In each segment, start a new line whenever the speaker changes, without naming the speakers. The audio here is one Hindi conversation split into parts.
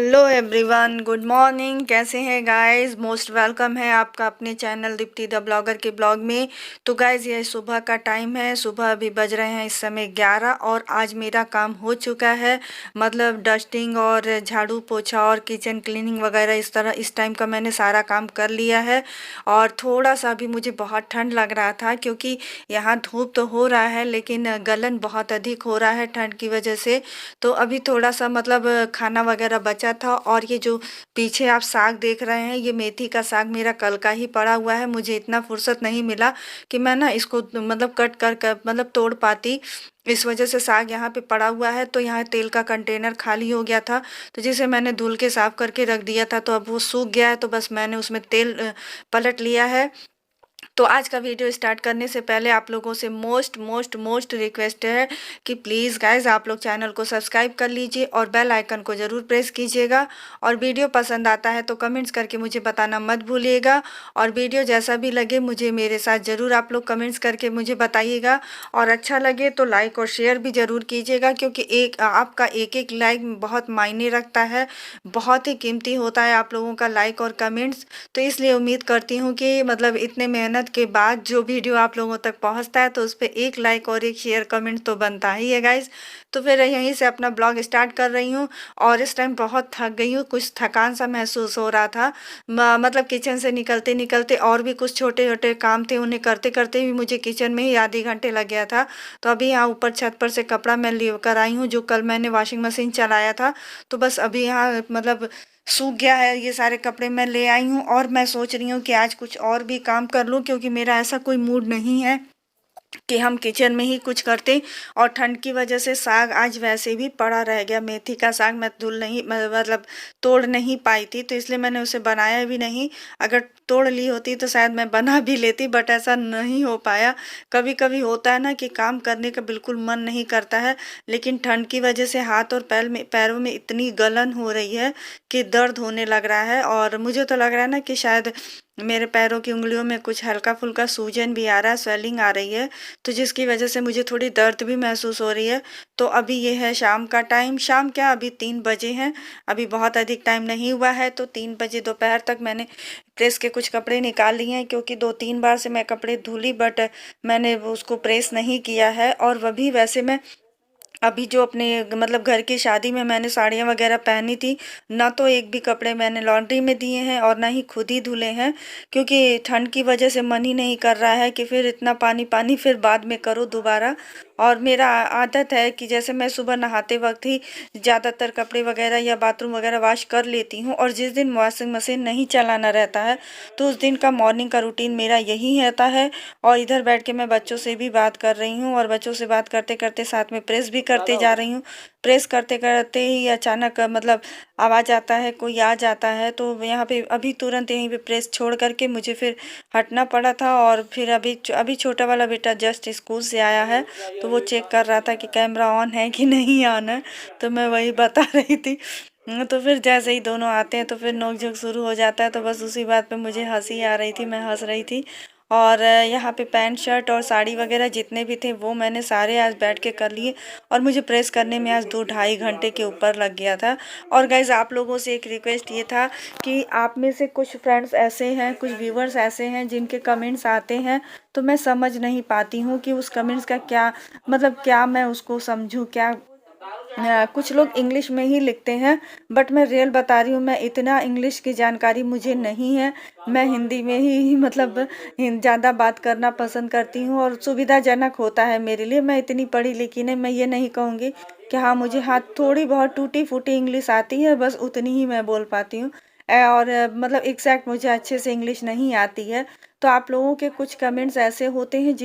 Hello everyone, good morning. कैसे हैं गाइस? मोस्ट वेलकम है आपका अपने चैनल दीप्ति द ब्लॉगर के ब्लॉग में। तो गाइस ये सुबह का टाइम है। सुबह अभी बज रहे हैं इस समय 11 और आज मेरा काम हो चुका है। मतलब डस्टिंग और झाड़ू पोछा और किचन क्लीनिंग वगैरह इस तरह इस टाइम का मैंने सारा काम कर लिया है। और थोड़ा सा भी मुझे बहुत ठंड लग रहा था क्योंकि यहाँ धूप तो हो रहा है लेकिन गलन बहुत अधिक हो रहा है ठंड की वजह से। तो अभी थोड़ा सा मतलब खाना वगैरह बचा था। और ये जो पीछे आप साग देख रहे हैं, ये मेथी का साग मेरा कल का ही पड़ा हुआ है। मुझे इतना फुर्सत नहीं मिला कि मैं ना इसको मतलब कट कर मतलब तोड़ पाती। इस वजह से साग यहाँ पे पड़ा हुआ है। तो यहाँ तेल का कंटेनर खाली हो गया था, तो जिसे मैंने धुल के साफ करके रख दिया था, तो अब वो सूख गया है। तो बस मैंने उसमें तेल पलट लिया है। तो आज का वीडियो स्टार्ट करने से पहले आप लोगों से मोस्ट मोस्ट मोस्ट रिक्वेस्ट है कि प्लीज़ गाइज आप लोग चैनल को सब्सक्राइब कर लीजिए और बेल आइकन को ज़रूर प्रेस कीजिएगा। और वीडियो पसंद आता है तो कमेंट्स करके मुझे बताना मत भूलिएगा। और वीडियो जैसा भी लगे मुझे मेरे साथ ज़रूर आप लोग कमेंट्स करके मुझे बताइएगा। और अच्छा लगे तो लाइक और शेयर भी ज़रूर कीजिएगा, क्योंकि आपका एक एक लाइक बहुत मायने रखता है, बहुत ही कीमती होता है आप लोगों का लाइक और कमेंट्स। तो इसलिए उम्मीद करती हूँ कि मतलब इतने मेहनत के बाद जो वीडियो आप लोगों तक पहुँचता है तो उस पर एक लाइक और एक शेयर कमेंट तो बनता ही है गाइज। तो फिर यहीं से अपना ब्लॉग स्टार्ट कर रही हूँ। और इस टाइम बहुत थक गई हूँ, कुछ थकान सा महसूस हो रहा था। मतलब किचन से निकलते निकलते और भी कुछ छोटे छोटे काम थे, उन्हें करते करते भी मुझे किचन में ही आधे घंटे लग गया था। तो अभी यहाँ ऊपर छत पर से कपड़ा मैं लेकर आई हूँ, जो कल मैंने वॉशिंग मशीन चलाया था। तो बस अभी यहाँ मतलब सूख गया है, ये सारे कपड़े मैं ले आई हूँ। और मैं सोच रही हूँ कि आज कुछ और भी काम कर लूँ, क्योंकि मेरा ऐसा कोई मूड नहीं है कि हम किचन में ही कुछ करते। और ठंड की वजह से साग आज वैसे भी पड़ा रह गया। मेथी का साग मैं धुल नहीं मतलब तोड़ नहीं पाई थी, तो इसलिए मैंने उसे बनाया भी नहीं। अगर तोड़ ली होती तो शायद मैं बना भी लेती, बट ऐसा नहीं हो पाया। कभी कभी होता है ना कि काम करने का बिल्कुल मन नहीं करता है, लेकिन ठंड की वजह से हाथ और पैरों में इतनी गलन हो रही है कि दर्द होने लग रहा है। और मुझे तो लग रहा है ना कि शायद मेरे पैरों की उंगलियों में कुछ हल्का फुल्का सूजन भी आ रहा है, स्वेलिंग आ रही है। तो जिसकी वजह से मुझे थोड़ी दर्द भी महसूस हो रही है। तो अभी ये है शाम का टाइम, शाम क्या अभी 3 बजे हैं। अभी बहुत अधिक टाइम नहीं हुआ है। तो 3 बजे दोपहर तक मैंने प्रेस के कुछ कपड़े निकाल लिए हैं, क्योंकि 2-3 बार से मैं कपड़े धुली, बट मैंने उसको प्रेस नहीं किया है। और वह भी वैसे मैं अभी जो अपने मतलब घर की शादी में मैंने साड़ियाँ वगैरह पहनी थी, ना तो एक भी कपड़े मैंने लॉन्ड्री में दिए हैं और ना ही खुद ही धुले हैं, क्योंकि ठंड की वजह से मन ही नहीं कर रहा है कि फिर इतना पानी पानी फिर बाद में करो दोबारा। और मेरा आदत है कि जैसे मैं सुबह नहाते वक्त ही ज़्यादातर कपड़े वगैरह या बाथरूम वगैरह वॉश कर लेती हूँ। और जिस दिन वॉशिंग मशीन नहीं चलाना रहता है तो उस दिन का मॉर्निंग का रूटीन मेरा यही रहता है। और इधर बैठ के मैं बच्चों से भी बात कर रही हूँ, और बच्चों से बात करते करते साथ में प्रेस भी करते जा रही हूँ। प्रेस करते करते ही अचानक मतलब आवाज़ आता है, कोई आ जाता है। तो यहाँ पे अभी तुरंत यहीं पे प्रेस छोड़ करके मुझे फिर हटना पड़ा था। और फिर अभी छोटा वाला बेटा जस्ट स्कूल से आया है, तो वो चेक कर रहा था कि कैमरा ऑन है कि नहीं ऑन है। तो मैं वही बता रही थी। तो फिर जैसे ही दोनों आते हैं तो फिर नोक झोंक शुरू हो जाता है। तो बस उसी बात पे मुझे हंसी आ रही थी, मैं हंस रही थी। और यहाँ पे पैंट शर्ट और साड़ी वगैरह जितने भी थे वो मैंने सारे आज बैठ के कर लिए। और मुझे प्रेस करने में आज 2-2.5 घंटे के ऊपर लग गया था। और गाइज़ आप लोगों से एक रिक्वेस्ट ये था कि आप में से कुछ फ्रेंड्स ऐसे हैं, कुछ व्यूवर्स ऐसे हैं जिनके कमेंट्स आते हैं, तो मैं समझ नहीं पाती हूँ कि उस कमेंट्स का क्या मतलब, क्या मैं उसको समझूँ, क्या कुछ लोग इंग्लिश में ही लिखते हैं, बट मैं रियल बता रही हूँ, मैं इतना इंग्लिश की जानकारी मुझे नहीं है। मैं हिंदी में ही मतलब ज़्यादा बात करना पसंद करती हूँ और सुविधाजनक होता है मेरे लिए। मैं इतनी पढ़ी लिखी नहीं, मैं ये नहीं कहूँगी कि हाँ मुझे हाँ थोड़ी बहुत टूटी फूटी इंग्लिश आती है, बस उतनी ही मैं बोल पाती हूँ। और मतलब एग्जैक्ट मुझे अच्छे से इंग्लिश नहीं आती है। तो आप लोगों के कुछ कमेंट्स ऐसे होते हैं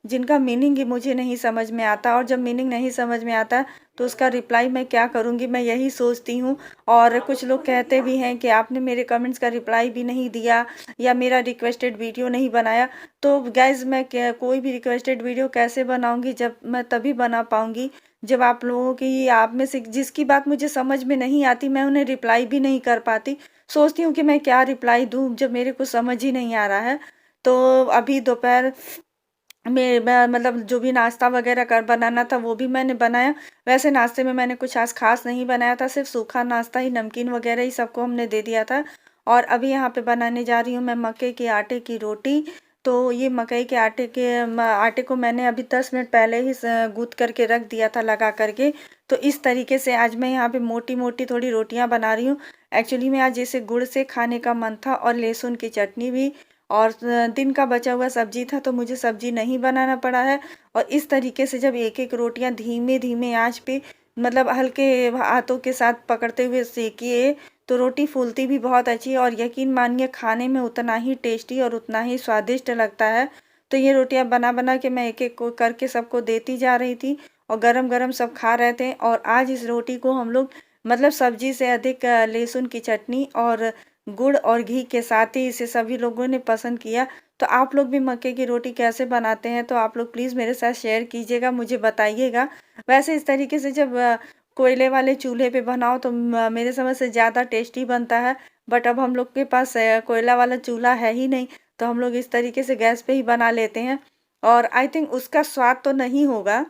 जिनका मीनिंग ही मुझे नहीं समझ में आता। और जब मीनिंग नहीं समझ में आता तो उसका रिप्लाई मैं क्या करूँगी, मैं यही सोचती हूँ। और कुछ लोग कहते भी हैं कि आपने मेरे कमेंट्स का रिप्लाई भी नहीं दिया या मेरा रिक्वेस्टेड वीडियो नहीं बनाया। तो गाइज़ मैं कोई भी रिक्वेस्टेड वीडियो कैसे बनाऊँगी, जब मैं तभी बना पाऊँगी जब आप लोगों की, आप में से जिसकी बात मुझे समझ में नहीं आती मैं उन्हें रिप्लाई भी नहीं कर पाती। सोचती हूँ कि मैं क्या रिप्लाई दूँ जब मेरे को समझ ही नहीं आ रहा है। तो अभी दोपहर मतलब जो भी नाश्ता वगैरह कर बनाना था वो भी मैंने बनाया। वैसे नाश्ते में मैंने कुछ आज खास नहीं बनाया था, सिर्फ सूखा नाश्ता ही, नमकीन वगैरह ही सबको हमने दे दिया था। और अभी यहाँ पे बनाने जा रही हूँ मैं मक्के के आटे की रोटी। तो ये मकई के आटे को मैंने अभी 10 मिनट पहले ही गूँथ करके रख दिया था लगा करके। तो इस तरीके से आज मैं यहाँ पे मोटी मोटी थोड़ी रोटियाँ बना रही हूँ। एक्चुअली में आज जैसे गुड़ से खाने का मन था और लहसुन की चटनी भी, और दिन का बचा हुआ सब्जी था तो मुझे सब्जी नहीं बनाना पड़ा है। और इस तरीके से जब एक एक रोटियां धीमे धीमे आंच पे, मतलब हल्के हाथों के साथ पकड़ते हुए सेकिए, तो रोटी फूलती भी बहुत अच्छी है और यकीन मानिए खाने में उतना ही टेस्टी और उतना ही स्वादिष्ट लगता है। तो ये रोटियां बना बना के मैं एक एक को करके सबको देती जा रही थी और गरम गरम सब खा रहे थे। और आज इस रोटी को हम लोग मतलब सब्जी से अधिक लहसुन की चटनी और गुड़ और घी के साथ ही इसे सभी लोगों ने पसंद किया। तो आप लोग भी मक्के की रोटी कैसे बनाते हैं तो आप लोग प्लीज़ मेरे साथ शेयर कीजिएगा, मुझे बताइएगा। वैसे इस तरीके से जब कोयले वाले चूल्हे पे बनाओ तो मेरे समझ से ज़्यादा टेस्टी बनता है। बट अब हम लोग के पास कोयला वाला चूल्हा है ही नहीं, तो हम लोग इस तरीके से गैस पे ही बना लेते हैं। और आई थिंक उसका स्वाद तो नहीं होगा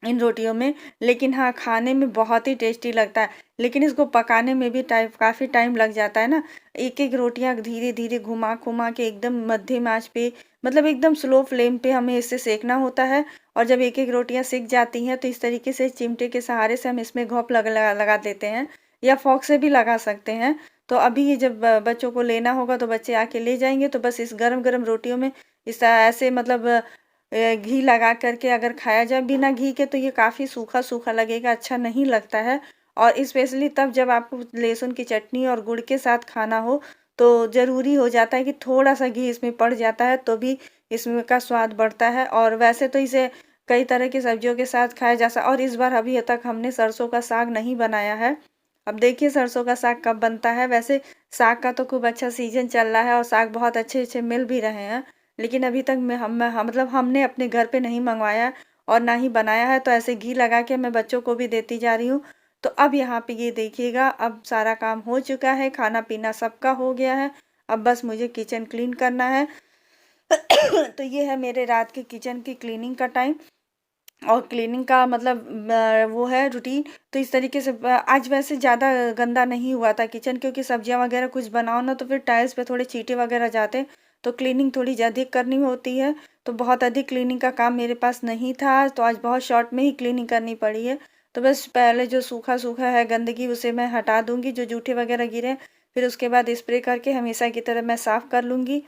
इन रोटियों में, लेकिन हाँ खाने में बहुत ही टेस्टी लगता है। लेकिन इसको पकाने में भी काफ़ी टाइम लग जाता है ना। एक एक रोटियां धीरे धीरे घुमा घुमा के एकदम मध्यम आंच पे, मतलब एकदम स्लो फ्लेम पे हमें इसे सेकना होता है। और जब एक एक रोटियां सिक जाती हैं तो इस तरीके से चिमटे के सहारे से हम इसमें घोंप लगा देते हैं, या फोक से भी लगा सकते हैं। तो अभी ये जब बच्चों को लेना होगा तो बच्चे आके ले जाएंगे, तो बस इस गरम गरम रोटियों में इस ऐसे मतलब घी लगा करके अगर खाया जाए बिना घी के तो ये काफ़ी सूखा सूखा लगेगा, अच्छा नहीं लगता है। और स्पेशली तब जब आपको लहसुन की चटनी और गुड़ के साथ खाना हो तो ज़रूरी हो जाता है कि थोड़ा सा घी इसमें पड़ जाता है, तो भी इसमें का स्वाद बढ़ता है। और वैसे तो इसे कई तरह की सब्जियों के साथ खाया जा सकता। और इस बार अभी तक हमने सरसों का साग नहीं बनाया है। अब देखिए सरसों का साग कब बनता है। वैसे साग का तो खूब अच्छा सीजन चल रहा है और साग बहुत अच्छे अच्छे मिल भी रहे हैं, लेकिन अभी तक मतलब हमने अपने घर पे नहीं मंगवाया और ना ही बनाया है। तो ऐसे घी लगा के मैं बच्चों को भी देती जा रही हूँ। तो अब यहाँ पे ये देखिएगा, अब सारा काम हो चुका है, खाना पीना सबका हो गया है। अब बस मुझे किचन क्लीन करना है। तो ये है मेरे रात के किचन की क्लीनिंग का टाइम और क्लीनिंग का मतलब वो है रूटीन। तो इस तरीके से आज वैसे ज़्यादा गंदा नहीं हुआ था किचन, क्योंकि सब्जियां वगैरह कुछ बनाओ ना तो फिर टाइल्स पे थोड़े चींटे वगैरह जाते हैं, तो क्लीनिंग थोड़ी अधिक करनी होती है। तो बहुत अधिक क्लीनिंग का काम मेरे पास नहीं था, तो आज बहुत शॉर्ट में ही क्लीनिंग करनी पड़ी है। तो बस पहले जो सूखा सूखा है गंदगी उसे मैं हटा दूंगी, जो जूठे वगैरह गिरे, फिर उसके बाद स्प्रे करके हमेशा की तरह मैं साफ़ कर लूँगी।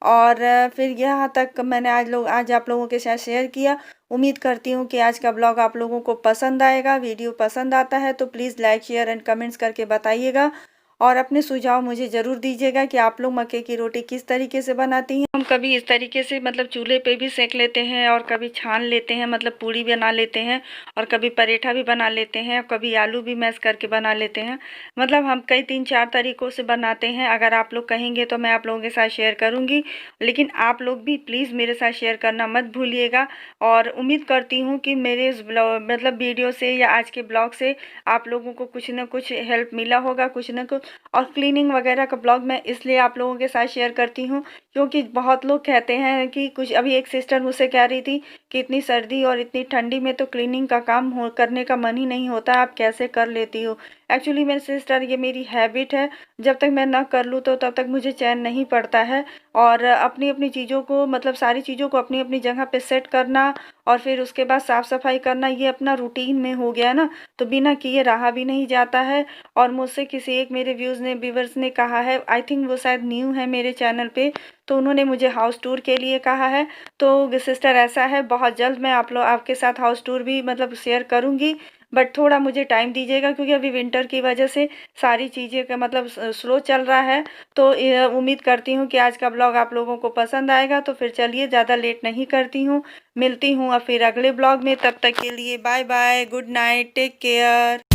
और फिर यहाँ तक मैंने आज आप लोगों के साथ शेयर किया। उम्मीद करती हूँ कि आज का ब्लॉग आप लोगों को पसंद आएगा। वीडियो पसंद आता है तो please like share and comments करके बताइएगा और अपने सुझाव मुझे ज़रूर दीजिएगा कि आप लोग मक्के की रोटी किस तरीके से बनाती हैं। हम कभी इस तरीके से मतलब चूल्हे पे भी सेक लेते हैं और कभी छान लेते हैं, मतलब पूड़ी बना लेते हैं, और कभी पराठा भी बना लेते हैं, कभी आलू भी मैश करके बना लेते हैं। मतलब हम कई 3-4 तरीक़ों से बनाते हैं। अगर आप लोग कहेंगे तो मैं आप लोगों के साथ शेयर करूँगी, लेकिन आप लोग भी प्लीज़ मेरे साथ शेयर करना मत भूलिएगा। और उम्मीद करती हूँ कि मेरे इस मतलब वीडियो से या आज के ब्लॉग से आप लोगों को कुछ ना कुछ हेल्प मिला होगा, कुछ ना कुछ। और क्लीनिंग वगैरह का ब्लॉग मैं इसलिए आप लोगों के साथ शेयर करती हूँ क्योंकि बहुत लोग कहते हैं कि कुछ, अभी एक सिस्टर मुझसे कह रही थी कि इतनी सर्दी और इतनी ठंडी में तो क्लीनिंग का काम करने का मन ही नहीं होता, आप कैसे कर लेती हो। एक्चुअली मेरी सिस्टर, ये मेरी हैबिट है, जब तक मैं ना कर लूँ तो तब तक मुझे चैन नहीं पड़ता है। और अपनी अपनी चीज़ों को, मतलब सारी चीज़ों को अपनी अपनी जगह पे सेट करना और फिर उसके बाद साफ़ सफाई करना, ये अपना रूटीन में हो गया ना, तो बिना किए रहा भी नहीं जाता है। और मुझसे किसी एक मेरे व्यूवर्स ने कहा है, आई थिंक वो शायद न्यू है मेरे चैनल पे, तो उन्होंने मुझे हाउस टूर के लिए कहा है। तो सिस्टर ऐसा है, बहुत जल्द मैं आपके साथ हाउस टूर भी मतलब शेयर करूँगी, बट थोड़ा मुझे टाइम दीजिएगा क्योंकि अभी विंटर की वजह से सारी चीज़ें का मतलब स्लो चल रहा है। तो उम्मीद करती हूँ कि आज का ब्लॉग आप लोगों को पसंद आएगा। तो फिर चलिए ज़्यादा लेट नहीं करती हूँ, मिलती हूँ और फिर अगले ब्लॉग में। तब तक के लिए bye bye, good night, take care.